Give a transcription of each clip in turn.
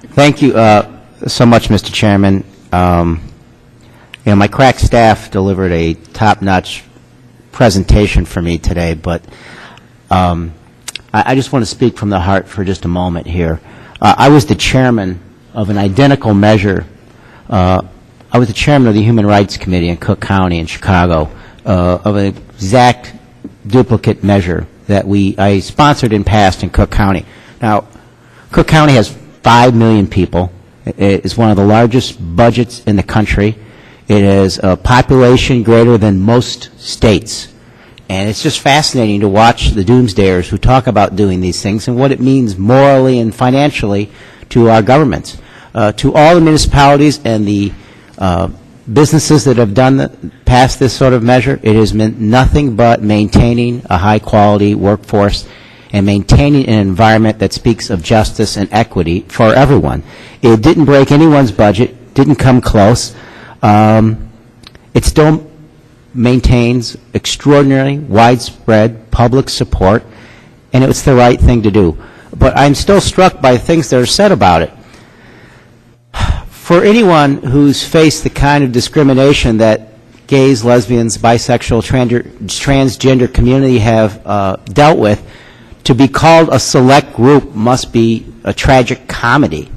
Thank you so much, Mr. Chairman. My crack staff delivered a top-notch presentation for me today, but I just want to speak from the heart for just a moment here. I was the chairman of an identical measure. I was the chairman of the Human Rights Committee in Cook County in Chicago of an exact duplicate measure that I sponsored and passed in Cook County. Now, Cook County has 5 million people. It is one of the largest budgets in the country. It has a population greater than most states. And it's just fascinating to watch the doomsdayers who talk about doing these things and what it means morally and financially to our governments. To all the municipalities and the businesses that have passed this sort of measure, it has meant nothing but maintaining a high-quality workforce and maintaining an environment that speaks of justice and equity for everyone. It didn't break anyone's budget, didn't come close. It still maintains extraordinary, widespread public support, and it was the right thing to do. But I'm still struck by things that are said about it. For anyone who's faced the kind of discrimination that gays, lesbians, bisexual, transgender community have dealt with, to be called a select group must be a tragic comedy.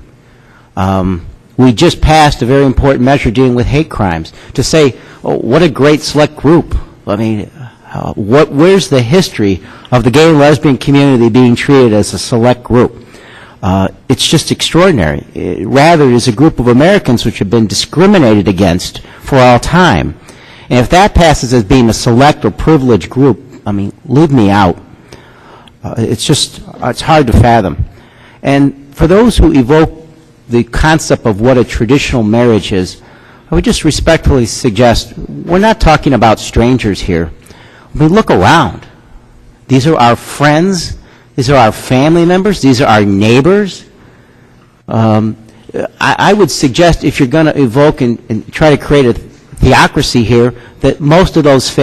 We just passed a very important measure dealing with hate crimes. To say, oh, what a great select group. I mean, where's the history of the gay and lesbian community being treated as a select group? It's just extraordinary. Rather, it is a group of Americans which have been discriminated against for all time. And if that passes as being a select or privileged group, I mean, leave me out. It's hard to fathom. And for those who evoke the concept of what a traditional marriage is, I would just respectfully suggest we're not talking about strangers here. I mean, look around. These are our friends. These are our family members. These are our neighbors. I would suggest if you're going to evoke and try to create a theocracy here, that most of those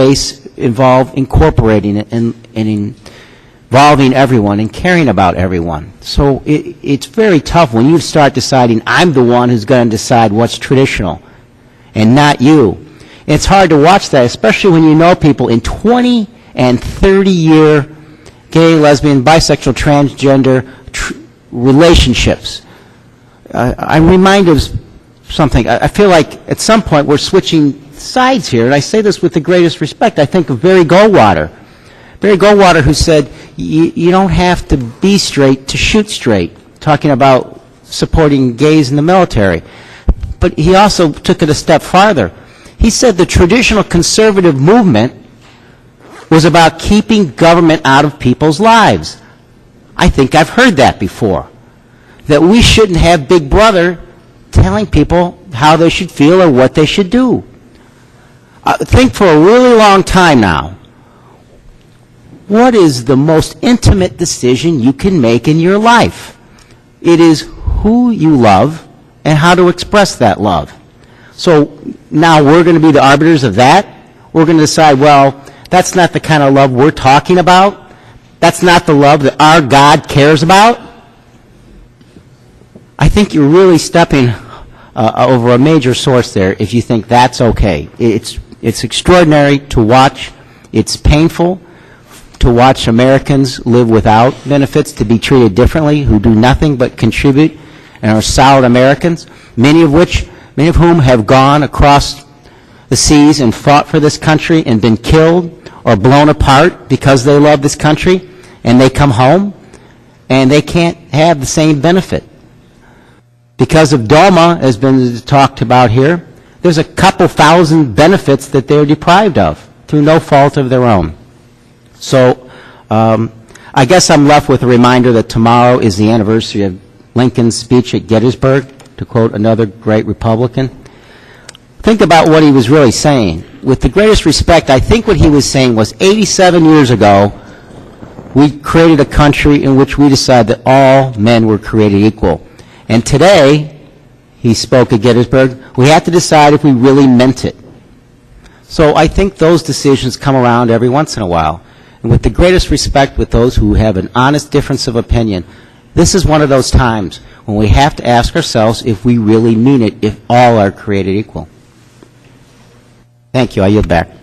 involve incorporating it and involving everyone and caring about everyone. So it's very tough when you start deciding, I'm the one who's going to decide what's traditional and not you. It's hard to watch that, especially when you know people in 20 and 30-year gay, lesbian, bisexual, transgender relationships. I'm reminded of something. I feel like at some point we're switching sides here, and I say this with the greatest respect. I think of Barry Goldwater. Barry Goldwater, who said, you don't have to be straight to shoot straight, talking about supporting gays in the military. But he also took it a step farther. He said the traditional conservative movement was about keeping government out of people's lives. I think I've heard that before, that we shouldn't have Big Brother telling people how they should feel or what they should do. Think for a really long time now, what is the most intimate decision you can make in your life? It is who you love and how to express that love. So now we're going to be the arbiters of that. We're going to decide, well, that's not the kind of love we're talking about. That's not the love that our God cares about. I think you're really stepping over a major source there if you think that's okay. It's extraordinary to watch. It's painful to watch Americans live without benefits, to be treated differently, who do nothing but contribute and are solid Americans, many of whom have gone across the seas and fought for this country and been killed or blown apart because they love this country, and they come home and they can't have the same benefit. Because of DOMA, has been talked about here, there's a couple thousand benefits that they're deprived of through no fault of their own. So I guess I'm left with a reminder that tomorrow is the anniversary of Lincoln's speech at Gettysburg, to quote another great Republican. Think about what he was really saying. With the greatest respect, I think what he was saying was 87 years ago, we created a country in which we decided that all men were created equal. And today, he spoke at Gettysburg, we have to decide if we really meant it. So I think those decisions come around every once in a while. And with the greatest respect with those who have an honest difference of opinion, This is one of those times when we have to ask ourselves if we really mean it, if all are created equal. Thank you. I yield back.